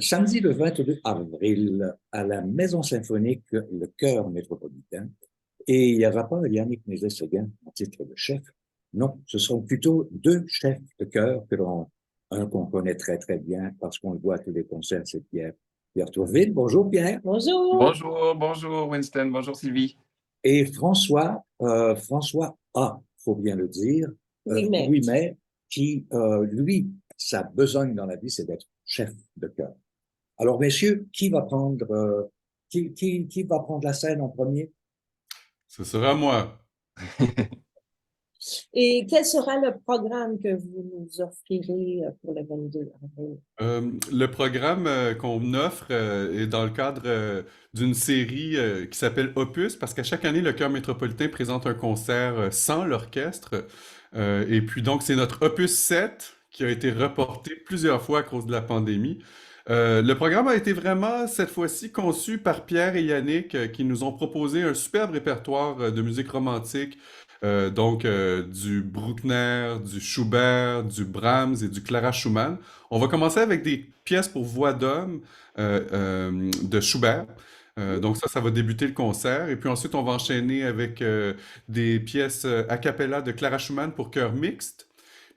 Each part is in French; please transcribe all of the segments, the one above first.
Samedi le 22 avril, à la Maison symphonique, le Chœur métropolitain, et il n'y aura pas Yannick Nézet-Séguin en titre de chef. Non, ce sont plutôt deux chefs de chœur un qu'on connaît très très bien parce qu'on le voit à tous les concerts, c'est Pierre Tourville. Bonjour Pierre. Bonjour. Bonjour, bonjour Winston, bonjour Sylvie. Et François A, faut bien le dire, Oui, mais Louis May, qui, lui, sa besogne dans la vie, c'est d'être chef de chœur. Alors, messieurs, qui va prendre la scène en premier? Ce sera moi. et quel sera le programme que vous nous offrirez pour le 22 avril? Le programme qu'on offre est dans le cadre d'une série qui s'appelle Opus, parce qu'à chaque année, le Chœur métropolitain présente un concert sans l'orchestre. Et puis donc, c'est notre Opus 7 qui a été reporté plusieurs fois à cause de la pandémie. Le programme a été vraiment, cette fois-ci, conçu par Pierre et Yannick, qui nous ont proposé un superbe répertoire de musique romantique, du Bruckner, du Schubert, du Brahms et du Clara Schumann. On va commencer avec des pièces pour voix d'homme de Schubert. Donc ça va débuter le concert. Et puis ensuite, on va enchaîner avec des pièces a cappella de Clara Schumann pour chœur mixte.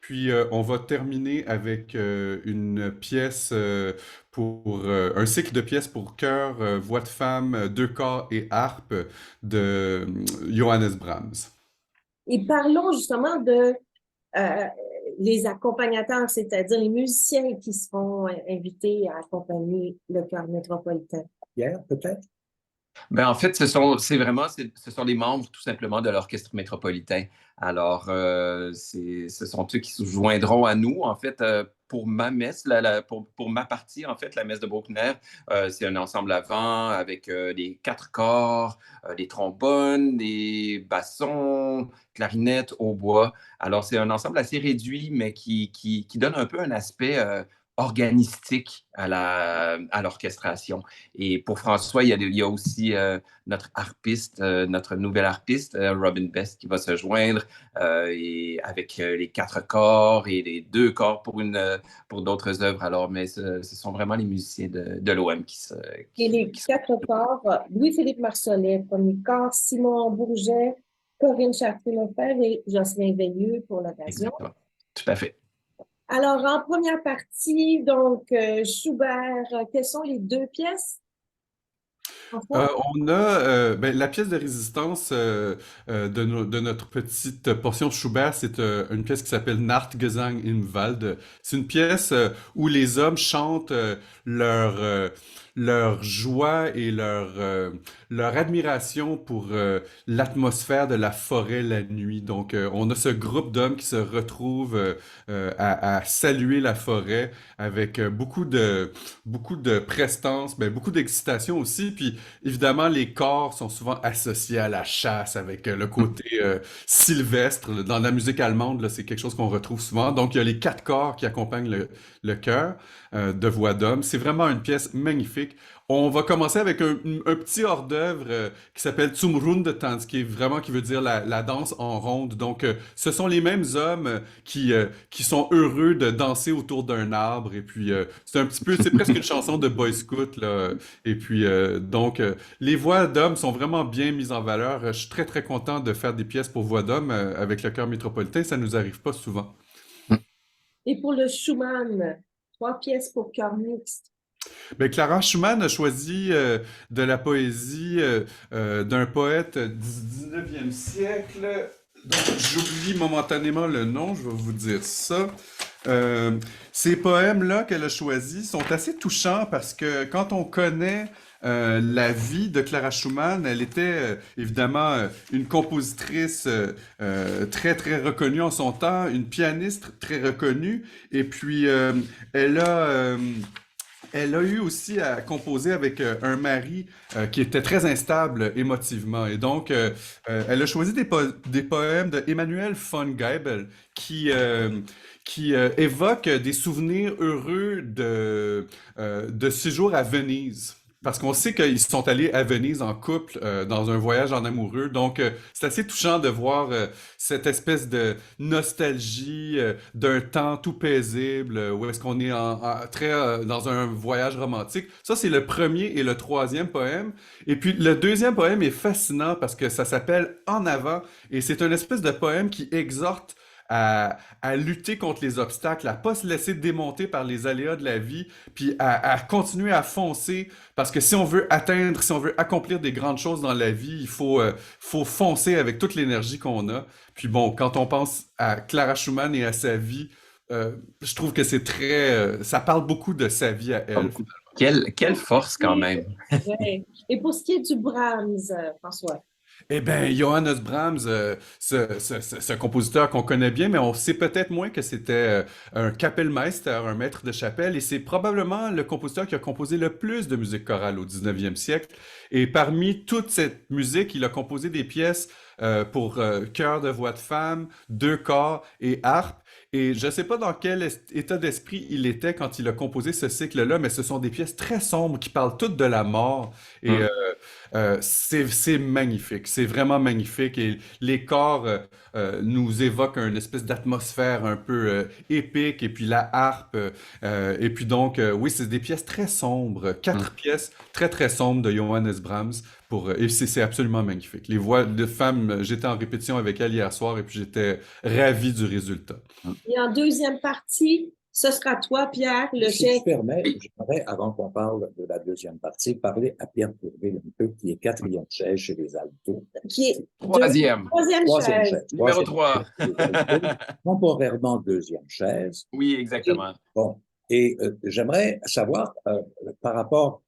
Puis on va terminer avec une pièce pour un cycle de pièces pour chœur, voix de femme, deux corps et harpe de Johannes Brahms. Et parlons justement de euh, les accompagnateurs, c'est-à-dire les musiciens qui seront invités à accompagner le chœur métropolitain. Pierre, peut-être? En fait, ce sont les membres tout simplement de l'Orchestre métropolitain. Alors, ce sont eux qui se joindront à nous. En fait, pour ma messe, pour ma partie, en fait, la messe de Bruckner, c'est un ensemble à vent avec les quatre corps, des trombones, des bassons, clarinettes, hautbois. Alors, c'est un ensemble assez réduit, mais qui donne un peu un aspect organistique à l'orchestration. Et pour François, il y a aussi notre harpiste, notre nouvelle harpiste, Robin Best, qui va se joindre et avec les quatre corps et les deux corps pour d'autres œuvres. Alors, mais ce sont vraiment les musiciens de l'OM Et les quatre corps, Louis-Philippe Marsollet, premier corps, Simon Bourget, Corinne Chartreux-Lefebvre et Jocelyn Veilleux pour l'occasion. Exactement. Tout à fait. Alors, en première partie, donc, Schubert, quelles sont les deux pièces? On a la pièce de résistance de notre petite portion Schubert, c'est une pièce qui s'appelle Nachtgesang im Wald. C'est une pièce où les hommes chantent leur joie et leur admiration pour l'atmosphère de la forêt la nuit. Donc, on a ce groupe d'hommes qui se retrouvent à saluer la forêt avec beaucoup de prestance, beaucoup d'excitation aussi. Puis évidemment, les corps sont souvent associés à la chasse avec le côté sylvestre. Dans la musique allemande, là, c'est quelque chose qu'on retrouve souvent. Donc, il y a les quatre corps qui accompagnent le chœur de voix d'homme. C'est vraiment une pièce magnifique. On va commencer avec un petit hors-d'œuvre qui s'appelle Zum Rundetanz, qui veut dire la danse en ronde. Donc, ce sont les mêmes hommes qui sont heureux de danser autour d'un arbre. Et puis, c'est presque une chanson de Boy Scout, là. Et puis, les voix d'hommes sont vraiment bien mises en valeur. Je suis très, très content de faire des pièces pour voix d'hommes avec le chœur métropolitain. Ça nous arrive pas souvent. Et pour le Schumann, trois pièces pour chœur mixte. Clara Schumann a choisi de la poésie d'un poète du 19e siècle. Donc, j'oublie momentanément le nom, je vais vous dire ça. Ces poèmes-là qu'elle a choisis sont assez touchants parce que quand on connaît la vie de Clara Schumann, elle était évidemment une compositrice très très reconnue en son temps, une pianiste très reconnue, et puis elle a eu aussi à composer avec un mari qui était très instable émotivement. Et donc, elle a choisi des poèmes de Emanuel von Geibel qui évoquent des souvenirs heureux de séjour à Venise. Parce qu'on sait qu'ils sont allés à Venise en couple dans un voyage en amoureux. Donc, c'est assez touchant de voir cette espèce de nostalgie d'un temps tout paisible où est-ce qu'on est très dans un voyage romantique. Ça, c'est le premier et le troisième poème. Et puis, le deuxième poème est fascinant parce que ça s'appelle En avant et c'est une espèce de poème qui exhorte à lutter contre les obstacles, à pas se laisser démonter par les aléas de la vie, puis à continuer à foncer, parce que si on veut atteindre, si on veut accomplir des grandes choses dans la vie, faut foncer avec toute l'énergie qu'on a. Puis bon, quand on pense à Clara Schumann et à sa vie, je trouve que c'est ça parle beaucoup de sa vie à elle. Quelle force quand même. Ouais. Et pour ce qui est du Brahms, François. Eh bien, Johannes Brahms, ce compositeur qu'on connaît bien, mais on sait peut-être moins que c'était un Kapellmeister, un maître de chapelle, et c'est probablement le compositeur qui a composé le plus de musique chorale au 19e siècle. Et parmi toute cette musique, il a composé des pièces pour chœur de voix de femme, deux corps et harpe. Et je ne sais pas dans quel état d'esprit il était quand il a composé ce cycle-là, mais ce sont des pièces très sombres qui parlent toutes de la mort. Et c'est magnifique, c'est vraiment magnifique. Et les corps nous évoquent une espèce d'atmosphère un peu épique. Et puis la harpe. Et puis donc, oui, c'est des pièces très sombres. Quatre pièces très, très sombres de Johannes Brahms. Et c'est absolument magnifique. Les voix de femmes, j'étais en répétition avec elle hier soir et puis j'étais ravi du résultat. Et en deuxième partie, ce sera toi, Pierre, le Si chef. je permets, j'aimerais, avant qu'on parle de la deuxième partie, parler à Pierre Pourville un peu, qui est quatrième chaise chez les altos. Qui est Troisième. troisième chaise. Numéro 3. Temporairement deuxième chaise. Oui, exactement. Bon. Et j'aimerais savoir, par rapport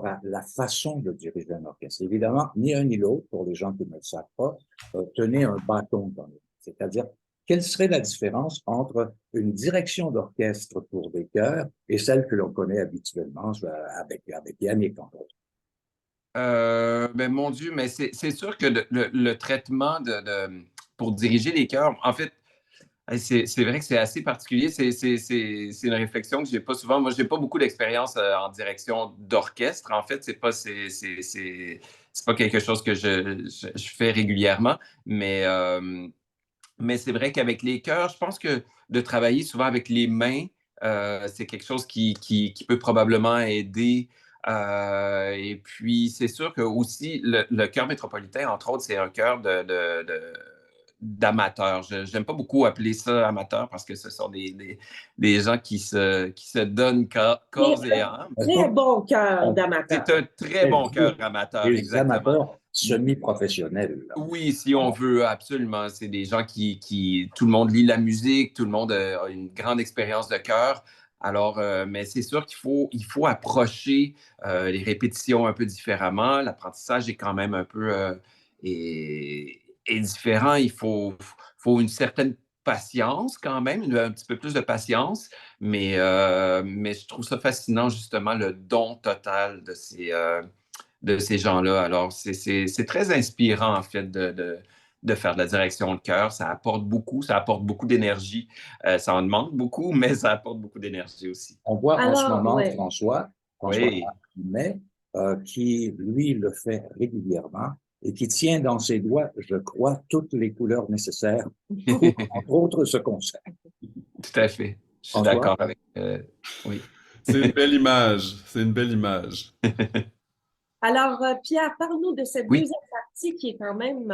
à la façon de diriger un orchestre, évidemment, ni un ni l'autre, pour les gens qui ne le savent pas, tenez un bâton dans les mains. C'est-à-dire, quelle serait la différence entre une direction d'orchestre pour des chœurs et celle que l'on connaît habituellement avec Yannick, entre autres? Ben, mon Dieu, mais c'est sûr que le traitement pour diriger les chœurs, en fait, c'est vrai que c'est assez particulier. C'est une réflexion que j'ai pas souvent. Moi, j'ai pas beaucoup d'expérience en direction d'orchestre. En fait, c'est pas quelque chose que je fais régulièrement. Mais c'est vrai qu'avec les chœurs, je pense que de travailler souvent avec les mains, c'est quelque chose qui peut probablement aider. Et puis, c'est sûr que aussi le chœur métropolitain, entre autres, c'est un chœur d'amateurs. Je n'aime pas beaucoup appeler ça amateur parce que ce sont des gens qui se donnent corps et âme. Très bon cœur d'amateur. C'est un très bon cœur amateur, Des exactement. amateurs semi-professionnels. Oui, si on veut, absolument. C'est des gens qui tout le monde lit la musique, tout le monde a une grande expérience de chœur. Alors, mais c'est sûr qu'il faut approcher les répétitions un peu différemment. L'apprentissage est quand même un peu est différent. Il faut une certaine patience quand même, un petit peu plus de patience, mais je trouve ça fascinant justement le don total de ces gens-là. Alors, c'est très inspirant en fait de faire de la direction de chœur. Ça apporte beaucoup d'énergie. Ça en demande beaucoup, mais ça apporte beaucoup d'énergie aussi. On voit en ce moment ouais. François Oui. Martinet, qui, lui, le fait régulièrement et qui tient dans ses doigts, je crois, toutes les couleurs nécessaires, entre autres ce concert. Tout à fait. Je suis François? d'accord avec... oui. C'est une belle image. C'est une belle image. Alors, Pierre, parle-nous de cette Oui. deuxième partie qui est quand même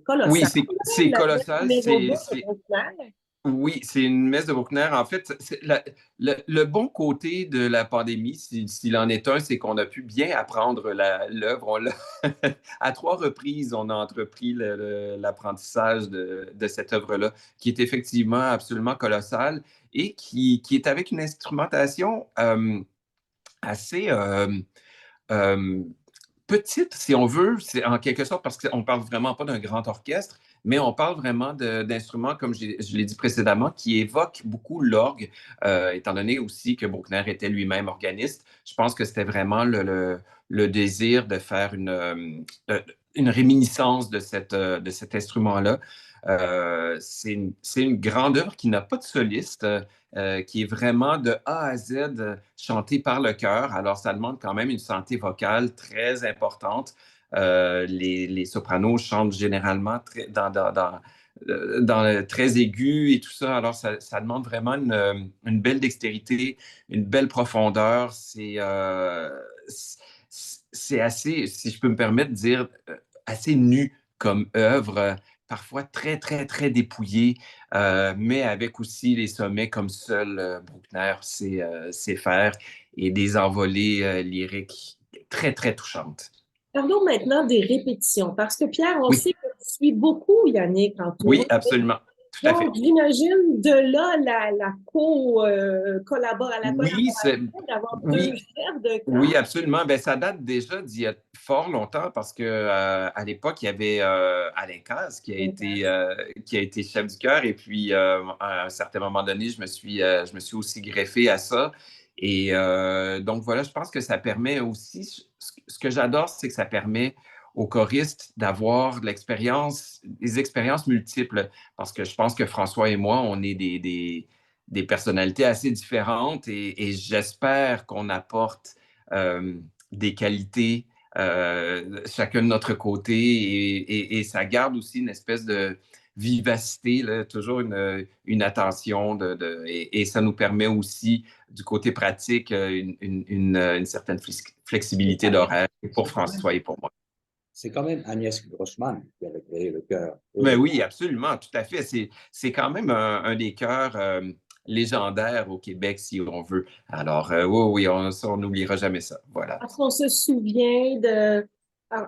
colossale. Oui, c'est colossal. Bruckner. Oui, c'est une messe de Bruckner. En fait, le bon côté de la pandémie, s'il en est un, c'est qu'on a pu bien apprendre l'œuvre. À 3 reprises, on a entrepris l'apprentissage de cette œuvre-là, qui est effectivement absolument colossale et qui est avec une instrumentation assez petite, si on veut, c'est en quelque sorte parce qu'on ne parle vraiment pas d'un grand orchestre, mais on parle vraiment d'instruments, comme je l'ai dit précédemment, qui évoquent beaucoup l'orgue, étant donné aussi que Bruckner était lui-même organiste. Je pense que c'était vraiment le désir de faire une réminiscence de cet instrument-là. C'est une grande œuvre qui n'a pas de soliste, qui est vraiment de A à Z chantée par le chœur. Alors, ça demande quand même une santé vocale très importante. Les sopranos chantent généralement très aigu et tout ça. Alors, ça demande vraiment une belle dextérité, une belle profondeur. C'est assez, si je peux me permettre de dire, assez nu comme œuvre, parfois très, très, très dépouillée, mais avec aussi les sommets comme seul Bruckner sait faire et des envolées lyriques très, très touchantes. Parlons maintenant des répétitions, parce que Pierre, on Oui, sait que tu suis beaucoup Yannick en oui, tournée. absolument. Tout à fait. Donc, j'imagine de là la Oui, collaboration d'avoir deux oui, chefs de oui, chœur. absolument. Ben, ça date déjà d'il y a fort longtemps parce que à l'époque, il y avait Alain Cazes qui a été chef du chœur. Et puis, à un certain moment donné, je me suis aussi greffé à ça. Et donc, voilà, je pense que ça permet aussi, ce que j'adore, c'est que ça permet aux choristes d'avoir des expériences multiples. Parce que je pense que François et moi, on est des personnalités assez différentes et j'espère qu'on apporte euh, des qualités chacun de notre côté et ça garde aussi une espèce de vivacité, là, toujours une attention et ça nous permet aussi du côté pratique une certaine flexibilité d'horaire pour C'est quand même, François et pour moi. c'est quand même Agnès Grossman qui avait créé le chœur. Mais oui, absolument, tout à fait. C'est quand même un des chœurs légendaires au Québec, si on veut. Alors, oui, on n'oubliera jamais ça. Voilà. Parce qu'on se souvient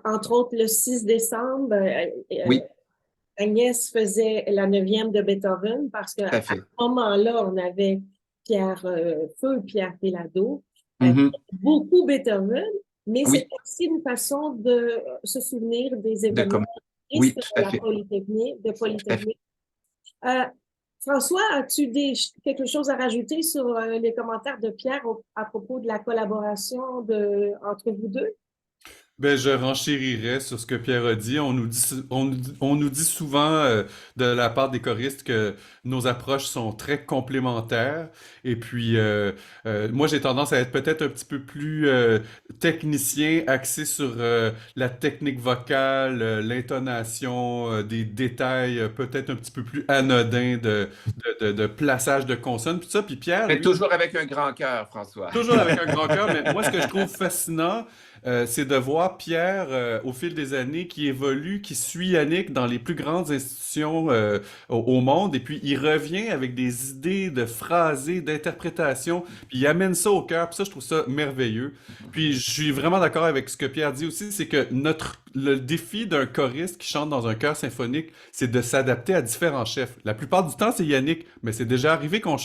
entre autres, le 6 décembre, Oui, Agnès faisait la 9e de Beethoven parce tout qu'à à ce fait. moment-là, on avait Feu Pierre Pellado, Mhm. beaucoup Beethoven, mais c'est Oui, aussi une façon de se souvenir des de événements comme... oui, tristes tout de à la fait. Polytechnique, Tout à fait. Euh, François, as-tu quelque chose à rajouter sur les commentaires de Pierre à propos de la collaboration entre vous deux? Ben, je renchérirais sur ce que Pierre a dit. On nous dit souvent de la part des choristes que nos approches sont très complémentaires. Et puis, moi, j'ai tendance à être peut-être un petit peu plus technicien, axé sur la technique vocale, l'intonation, des détails peut-être un petit peu plus anodins de plaçage de consonnes, puis ça. Puis Pierre, Mais lui, toujours avec un grand cœur, François. toujours avec un grand cœur, mais moi, ce que je trouve fascinant, c'est de voir Pierre, au fil des années, qui évolue, qui suit Yannick dans les plus grandes institutions au monde, et puis il revient avec des idées de phrasés, d'interprétation, puis il amène ça au cœur, puis ça, je trouve ça merveilleux. Puis je suis vraiment d'accord avec ce que Pierre dit aussi, c'est que le défi d'un choriste qui chante dans un chœur symphonique, c'est de s'adapter à différents chefs. La plupart du temps, c'est Yannick, mais c'est déjà arrivé qu'on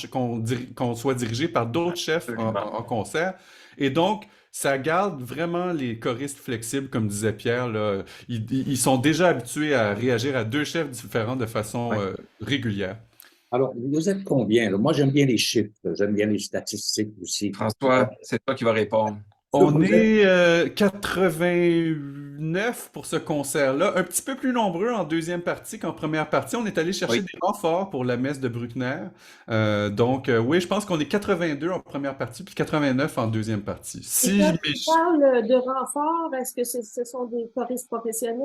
soit dirigé par d'autres chefs Absolument. en concert. Et donc, ça garde vraiment les choristes flexibles, comme disait Pierre, là. Ils sont déjà habitués à réagir à deux chefs différents de façon Ouais. régulière. Alors, vous êtes combien, là? Moi, j'aime bien les chiffres, j'aime bien les statistiques aussi. François, c'est toi qui vas répondre. On Vous êtes, est 89 pour ce concert-là, un petit peu plus nombreux en deuxième partie qu'en première partie. On est allé chercher Oui. des renforts pour la messe de Bruckner. Donc, oui, je pense qu'on est 82 en première partie, puis 89 en deuxième partie. Et Si je quand m'y... tu parles de renfort, est-ce que ce sont des choristes professionnels?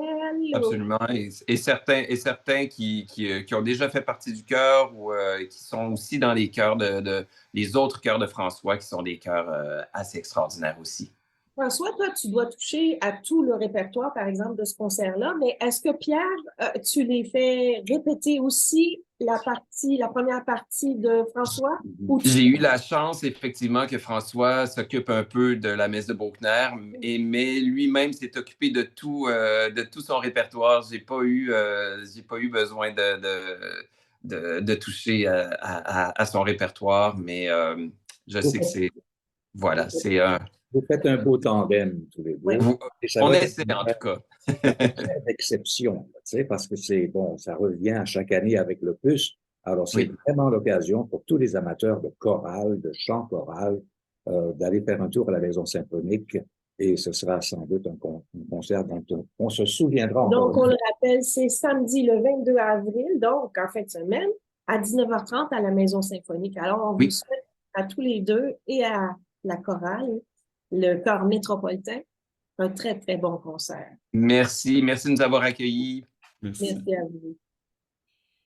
Absolument. Et certains qui ont déjà fait partie du chœur ou qui sont aussi dans les chœurs les autres chœurs de François, qui sont des chœurs assez extraordinaires aussi. François, toi, tu dois toucher à tout le répertoire, par exemple, de ce concert-là, mais est-ce que Pierre, tu les fais répéter aussi la première partie de François? Ou tu... J'ai eu la chance, effectivement, que François s'occupe un peu de la messe de Bruckner, mais lui-même s'est occupé de tout son répertoire. J'ai pas eu besoin de toucher à son répertoire, mais je vous sais que faites, voilà, vous faites un beau tandem tous les Ouais. deux. Et ça on va être essaie en tout cas. un concert d'exception, tu sais, parce que c'est bon, ça revient à chaque année avec l'Opus. Alors, c'est Oui, vraiment l'occasion pour tous les amateurs de chorale, de chant choral, d'aller faire un tour à la Maison symphonique et ce sera sans doute un concert dont on se souviendra encore Donc, une on fois. le rappelle, c'est samedi le 22 avril, donc en fin de semaine, à 19h30 à la Maison Symphonique. Alors, on vous Oui. souhaite à tous les deux et à la chorale, le chœur métropolitain, un très, très bon concert. Merci de nous avoir accueillis. Merci. Merci à vous.